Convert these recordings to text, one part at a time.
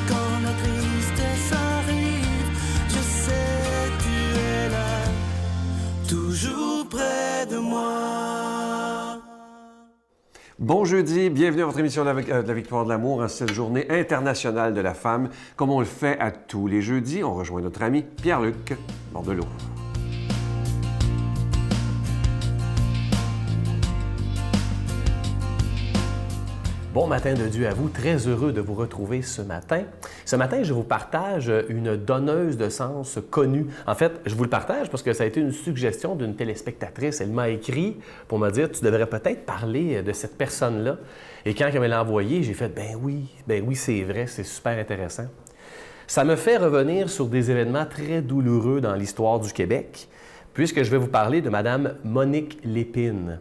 Quand la tristesse arrive, je sais tu es là, toujours près de moi. Bon jeudi, bienvenue à votre émission de la Victoire de l'amour en cette journée internationale de la femme. Comme on le fait à tous les jeudis, on rejoint notre ami Pierre-Luc Bordelot. Bon matin de Dieu à vous, très heureux de vous retrouver ce matin. Ce matin, je vous partage une donneuse de sens connue. En fait, je vous le partage parce que ça a été une suggestion d'une téléspectatrice. Elle m'a écrit pour me dire « Tu devrais peut-être parler de cette personne-là. » Et quand elle me l'a envoyé, j'ai fait « Ben oui, c'est vrai, c'est super intéressant. » Ça me fait revenir sur des événements très douloureux dans l'histoire du Québec, puisque je vais vous parler de Mme Monique Lépine.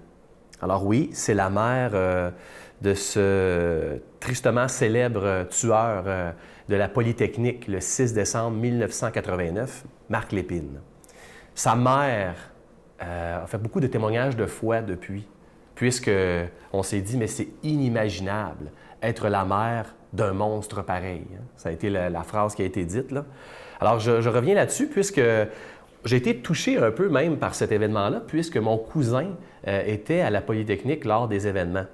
Alors oui, c'est la mère de ce tristement célèbre tueur de la Polytechnique le 6 décembre 1989, Marc Lépine. Sa mère a fait beaucoup de témoignages de foi depuis, puisqu'on s'est dit, mais c'est inimaginable être la mère d'un monstre pareil. Ça a été la phrase qui a été dite, là. Alors, je reviens là-dessus, puisque j'ai été touché un peu même par cet événement-là, puisque mon cousin était à la Polytechnique lors des événements.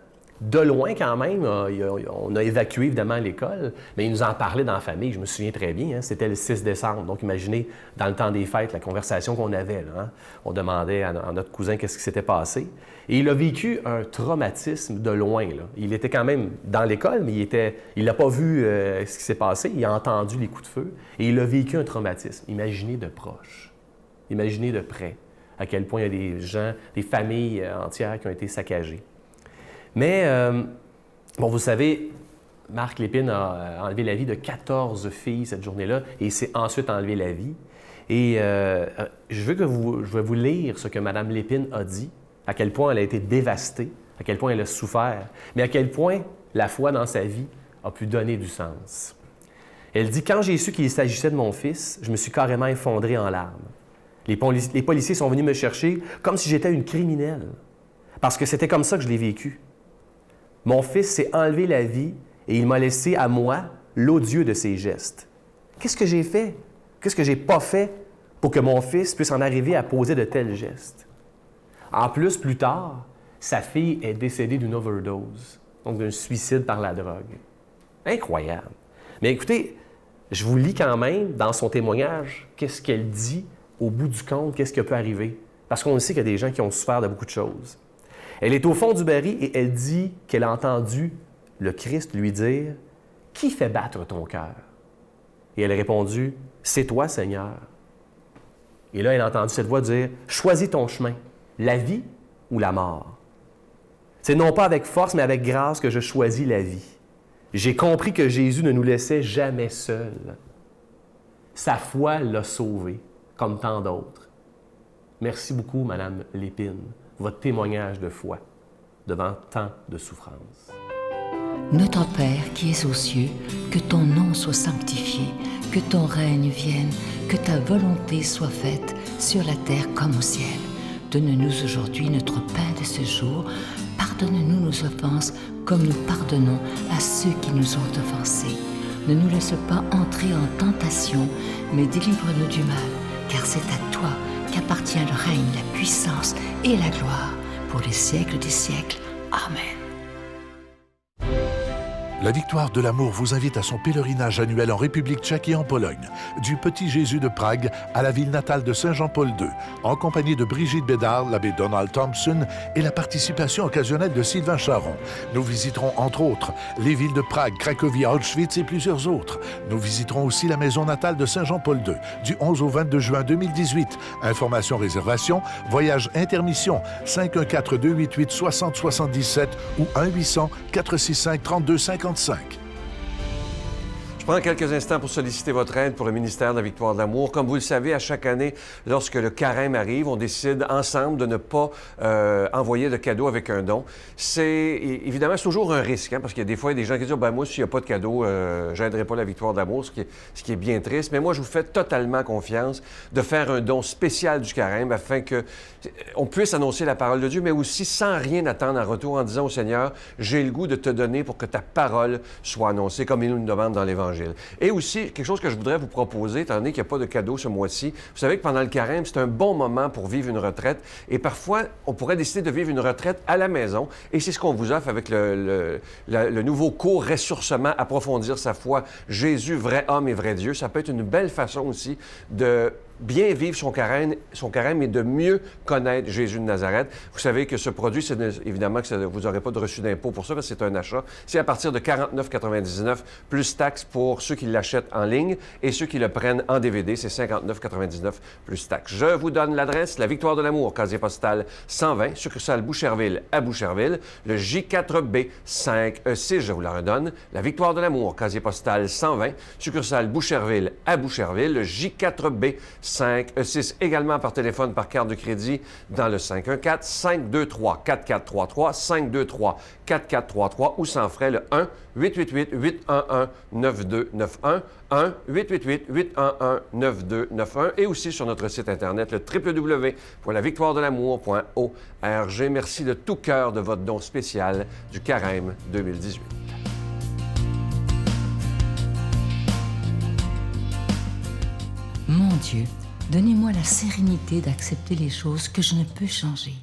De loin quand même, on a évacué évidemment l'école, mais il nous en parlait dans la famille, je me souviens très bien, hein, c'était le 6 décembre, donc imaginez dans le temps des fêtes la conversation qu'on avait, là, hein. On demandait à notre cousin qu'est-ce qui s'était passé, et il a vécu un traumatisme de loin, là. Il était quand même dans l'école, mais il n'a pas vu ce qui s'est passé, il a entendu les coups de feu, et il a vécu un traumatisme. Imaginez de proche, imaginez de près, à quel point il y a des gens, des familles entières qui ont été saccagées. Mais, bon, vous savez, Marc Lépine a enlevé la vie de 14 filles cette journée-là et il s'est ensuite enlevé la vie. Et je vais vous lire ce que Mme Lépine a dit, à quel point elle a été dévastée, à quel point elle a souffert, mais à quel point la foi dans sa vie a pu donner du sens. Elle dit « Quand j'ai su qu'il s'agissait de mon fils, je me suis carrément effondrée en larmes. Les policiers sont venus me chercher comme si j'étais une criminelle, parce que c'était comme ça que je l'ai vécu. Mon fils s'est enlevé la vie et il m'a laissé à moi l'odieux de ses gestes. Qu'est-ce que j'ai fait? Qu'est-ce que j'ai pas fait pour que mon fils puisse en arriver à poser de tels gestes? En plus, plus tard, sa fille est décédée d'une overdose, donc d'un suicide par la drogue. Incroyable. Mais écoutez, je vous lis quand même dans son témoignage qu'est-ce qu'elle dit au bout du compte, qu'est-ce qui peut arriver. Parce qu'on sait qu'il y a des gens qui ont souffert de beaucoup de choses. Elle est au fond du baril et elle dit qu'elle a entendu le Christ lui dire « Qui fait battre ton cœur? » Et elle a répondu « C'est toi, Seigneur. » Et là, elle a entendu cette voix dire « Choisis ton chemin, la vie ou la mort. » C'est non pas avec force, mais avec grâce que je choisis la vie. J'ai compris que Jésus ne nous laissait jamais seuls. Sa foi l'a sauvé, comme tant d'autres. Merci beaucoup, Madame Lépine, votre témoignage de foi devant tant de souffrances. Notre Père qui es aux cieux, que ton nom soit sanctifié, que ton règne vienne, que ta volonté soit faite sur la terre comme au ciel. Donne-nous aujourd'hui notre pain de ce jour. Pardonne-nous nos offenses comme nous pardonnons à ceux qui nous ont offensés. Ne nous laisse pas entrer en tentation, mais délivre-nous du mal, car c'est à toi qu'appartient le règne, la puissance et la gloire pour les siècles des siècles. Amen. La Victoire de l'amour vous invite à son pèlerinage annuel en République tchèque et en Pologne, du Petit Jésus de Prague à la ville natale de Saint-Jean-Paul II, en compagnie de Brigitte Bédard, l'abbé Donald Thompson et la participation occasionnelle de Sylvain Charon. Nous visiterons entre autres les villes de Prague, Cracovie, Auschwitz et plusieurs autres. Nous visiterons aussi la maison natale de Saint-Jean-Paul II, du 11 au 22 juin 2018. Informations, réservations, voyage intermission, 514-288-6077 ou 1-800-465-3250. Je prends quelques instants pour solliciter votre aide pour le ministère de la Victoire de l'amour. Comme vous le savez, à chaque année, lorsque le carême arrive, on décide ensemble de ne pas envoyer de cadeau avec un don. Évidemment, c'est toujours un risque, hein, parce qu'il y a des fois des gens qui disent « Ben moi, s'il n'y a pas de cadeau, j'aiderai pas la Victoire de l'amour », ce qui est bien triste. Mais moi, je vous fais totalement confiance de faire un don spécial du carême afin qu'on puisse annoncer la parole de Dieu, mais aussi sans rien attendre en retour en disant au Seigneur « J'ai le goût de te donner pour que ta parole soit annoncée », comme il nous le demande dans l'Évangile. l'Évangile. Et aussi, quelque chose que je voudrais vous proposer, étant donné qu'il n'y a pas de cadeau ce mois-ci, vous savez que pendant le carême, c'est un bon moment pour vivre une retraite. Et parfois, on pourrait décider de vivre une retraite à la maison. Et c'est ce qu'on vous offre avec le nouveau cours Ressourcement, approfondir sa foi, Jésus, vrai homme et vrai Dieu. Ça peut être une belle façon aussi de bien vivre son carême et de mieux connaître Jésus de Nazareth. Vous savez que ce produit, évidemment que vous n'aurez pas de reçu d'impôt pour ça, parce que c'est un achat. C'est à partir de 49,99 plus taxes pour ceux qui l'achètent en ligne et ceux qui le prennent en DVD, c'est 59,99 plus taxes. Je vous donne l'adresse, la Victoire de l'Amour, casier postal 120, succursale Boucherville à Boucherville, le J4B 5E6, je vous la redonne, la Victoire de l'Amour, casier postal 120, succursale Boucherville à Boucherville, le J4B 5E6, également par téléphone, par carte de crédit, dans le 514-523-4433, 523-4433, ou sans frais, le 1-888-811-9291, 1-888-811-9291, et aussi sur notre site Internet, le www.lavictoiredelamour.org. Merci de tout cœur de votre don spécial du Carême 2018. Mon Dieu, donnez-moi la sérénité d'accepter les choses que je ne peux changer,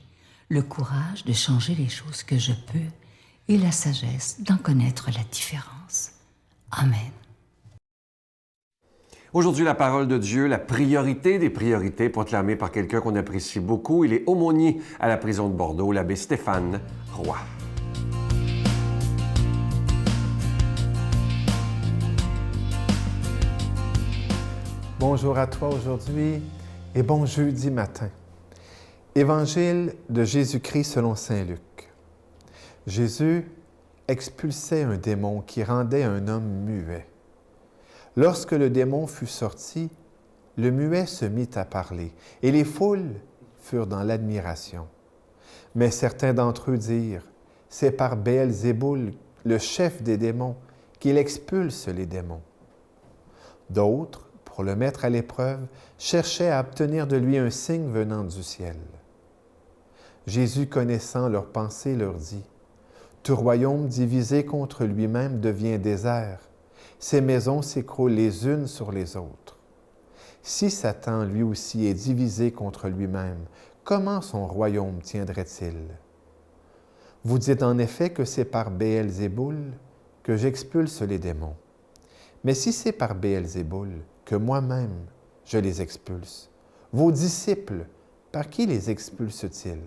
le courage de changer les choses que je peux et la sagesse d'en connaître la différence. Amen. Aujourd'hui, la parole de Dieu, la priorité des priorités, proclamée par quelqu'un qu'on apprécie beaucoup. Il est aumônier à la prison de Bordeaux, l'abbé Stéphane Roy. Bonjour à toi aujourd'hui et bon jeudi matin. Évangile de Jésus-Christ selon saint Luc. Jésus expulsait un démon qui rendait un homme muet. Lorsque le démon fut sorti, le muet se mit à parler et les foules furent dans l'admiration. Mais certains d'entre eux dirent, « C'est par Béelzéboul, le chef des démons, qu'il expulse les démons. » D'autres, pour le mettre à l'épreuve, cherchaient à obtenir de lui un signe venant du ciel. Jésus, connaissant leurs pensées, leur dit, « Tout royaume divisé contre lui-même devient désert. Ces maisons s'écroulent les unes sur les autres. Si Satan, lui aussi, est divisé contre lui-même, comment son royaume tiendrait-il? Vous dites en effet que c'est par Béelzéboul que j'expulse les démons. Mais si c'est par Béelzéboul que moi-même je les expulse, vos disciples, par qui les expulsent-ils?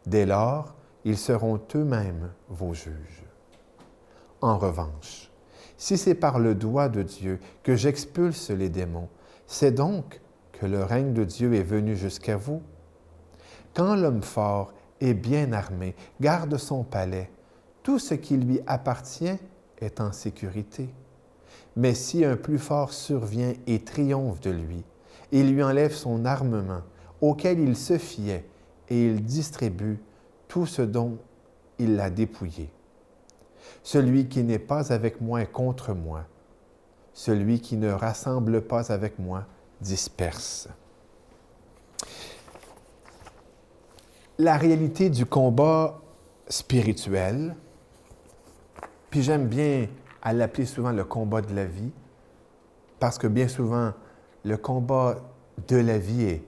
Dès lors, ils seront eux-mêmes vos juges. En revanche, si c'est par le doigt de Dieu que j'expulse les démons, c'est donc que le règne de Dieu est venu jusqu'à vous. Quand l'homme fort et bien armé garde son palais, tout ce qui lui appartient est en sécurité. Mais si un plus fort survient et triomphe de lui, il lui enlève son armement auquel il se fiait et il distribue tout ce dont il l'a dépouillé. Celui qui n'est pas avec moi est contre moi. Celui qui ne rassemble pas avec moi disperse. La réalité du combat spirituel, puis j'aime bien à l'appeler souvent le combat de la vie, parce que bien souvent, le combat de la vie est,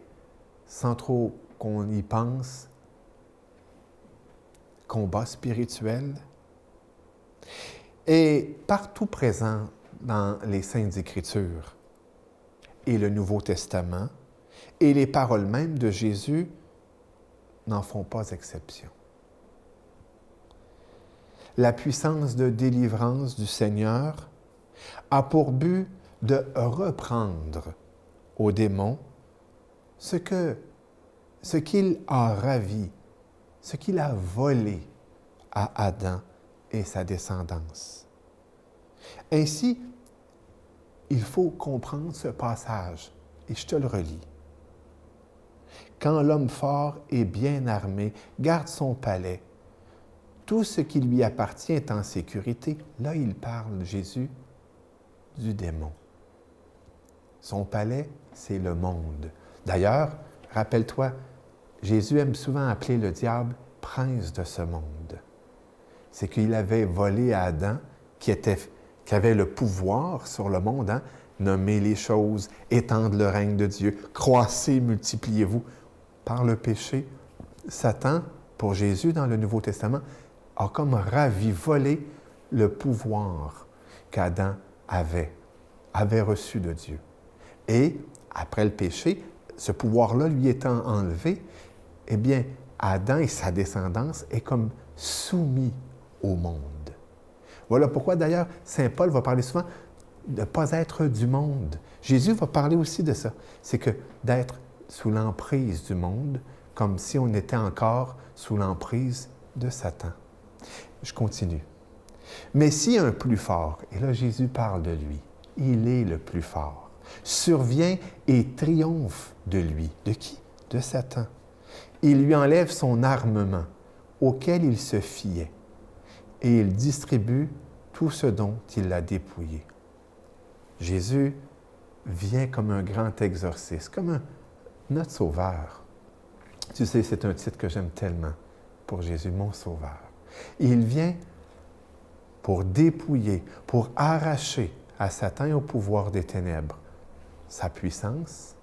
sans trop qu'on y pense, combat spirituel, est partout présent dans les Saintes Écritures et le Nouveau Testament, et les paroles mêmes de Jésus n'en font pas exception. La puissance de délivrance du Seigneur a pour but de reprendre au démon ce qu'il a ravi, ce qu'il a volé à Adam et sa descendance. Ainsi, il faut comprendre ce passage, et je te le relis. Quand l'homme fort et bien armé garde son palais, tout ce qui lui appartient est en sécurité. Là, il parle, Jésus, du démon. Son palais, c'est le monde. D'ailleurs, rappelle-toi, Jésus aime souvent appeler le diable « prince de ce monde ». C'est qu'il avait volé à Adam, qui qui avait le pouvoir sur le monde, hein? Nommer les choses, étendre le règne de Dieu, croissez, multipliez-vous. Par le péché, Satan, pour Jésus dans le Nouveau Testament, a comme volé le pouvoir qu'Adam avait reçu de Dieu. Et après le péché, ce pouvoir-là lui étant enlevé, eh bien, Adam et sa descendance est comme soumis au monde. Voilà pourquoi, d'ailleurs, Saint Paul va parler souvent de ne pas être du monde. Jésus va parler aussi de ça. C'est que d'être sous l'emprise du monde, comme si on était encore sous l'emprise de Satan. Je continue. Mais si un plus fort, et là Jésus parle de lui, il est le plus fort, survient et triomphe de lui. De qui? De Satan. Il lui enlève son armement auquel il se fiait et il distribue tout ce dont il l'a dépouillé. Jésus vient comme un grand exorciste, comme notre Sauveur. Tu sais, c'est un titre que j'aime tellement pour Jésus, mon Sauveur. Il vient pour dépouiller, pour arracher à Satan et au pouvoir des ténèbres sa puissance,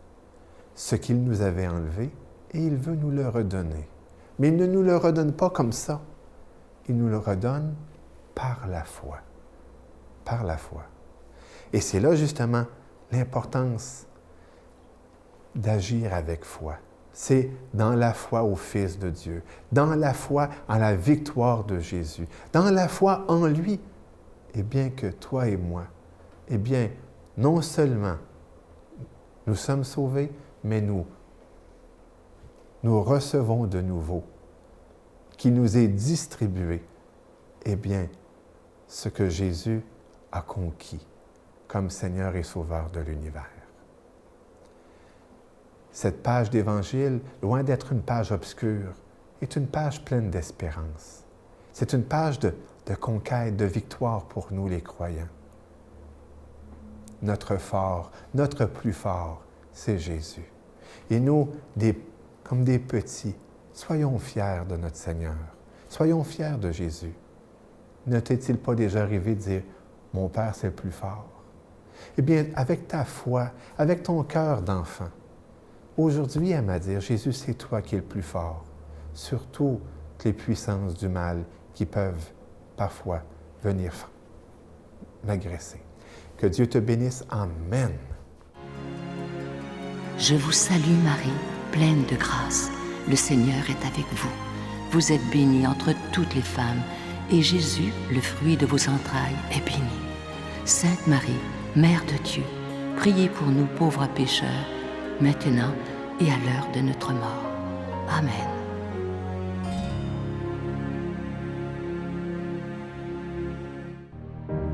ce qu'il nous avait enlevé, et il veut nous le redonner. Mais il ne nous le redonne pas comme ça. Il nous le redonne par la foi. Par la foi. Et c'est là, justement, l'importance d'agir avec foi. C'est dans la foi au Fils de Dieu, dans la foi en la victoire de Jésus, dans la foi en lui, et bien que toi et moi, eh bien, non seulement nous sommes sauvés, mais nous recevons de nouveau, qui nous est distribué, eh bien, ce que Jésus a conquis comme Seigneur et Sauveur de l'univers. Cette page d'Évangile, loin d'être une page obscure, est une page pleine d'espérance. C'est une page de conquête, de victoire pour nous les croyants. Notre fort, notre plus fort, c'est Jésus. Et nous, comme des petits, soyons fiers de notre Seigneur. Soyons fiers de Jésus. Ne t'est-il pas déjà arrivé de dire « Mon Père, c'est le plus fort ». Eh bien, avec ta foi, avec ton cœur d'enfant, aujourd'hui, aime à dire « Jésus, c'est toi qui es le plus fort », sur toutes les puissances du mal qui peuvent parfois venir m'agresser. Que Dieu te bénisse. Amen. Je vous salue Marie, pleine de grâce. Le Seigneur est avec vous. Vous êtes bénie entre toutes les femmes, et Jésus, le fruit de vos entrailles, est béni. Sainte Marie, Mère de Dieu, priez pour nous pauvres pécheurs, maintenant et à l'heure de notre mort. Amen.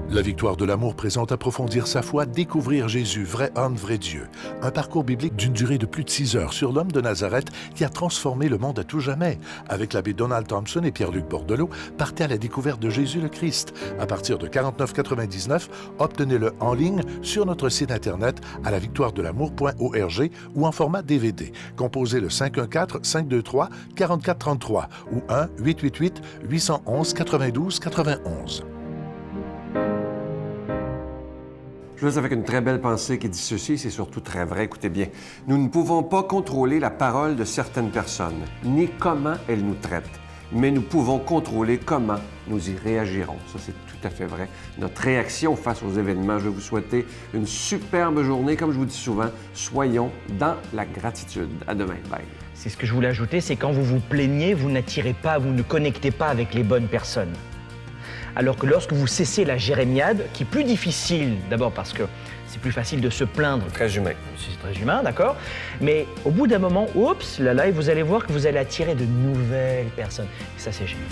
La victoire de l'amour présente Approfondir sa foi, découvrir Jésus, vrai homme, vrai Dieu. Un parcours biblique d'une durée de plus de 6 heures sur l'homme de Nazareth qui a transformé le monde à tout jamais. Avec l'abbé Donald Thompson et Pierre-Luc Bordelot, partez à la découverte de Jésus le Christ. À partir de 49,99, obtenez-le en ligne sur notre site Internet à lavictoiredelamour.org ou en format DVD. Composez le 514-523-4433 ou 1-888-811-92-91. Je laisse avec une très belle pensée qui dit ceci, c'est surtout très vrai, écoutez bien. Nous ne pouvons pas contrôler la parole de certaines personnes, ni comment elles nous traitent, mais nous pouvons contrôler comment nous y réagirons. Ça, c'est tout à fait vrai. Notre réaction face aux événements. Je vais vous souhaiter une superbe journée. Comme je vous dis souvent, soyons dans la gratitude. À demain. Bye. C'est ce que je voulais ajouter, c'est quand vous vous plaignez, vous n'attirez pas, vous ne connectez pas avec les bonnes personnes. Alors que lorsque vous cessez la jérémiade, qui est plus difficile, d'abord parce que c'est plus facile de se plaindre. Très humain. C'est très humain, d'accord. Mais au bout d'un moment, oups, là, vous allez voir que vous allez attirer de nouvelles personnes. Et ça, c'est génial.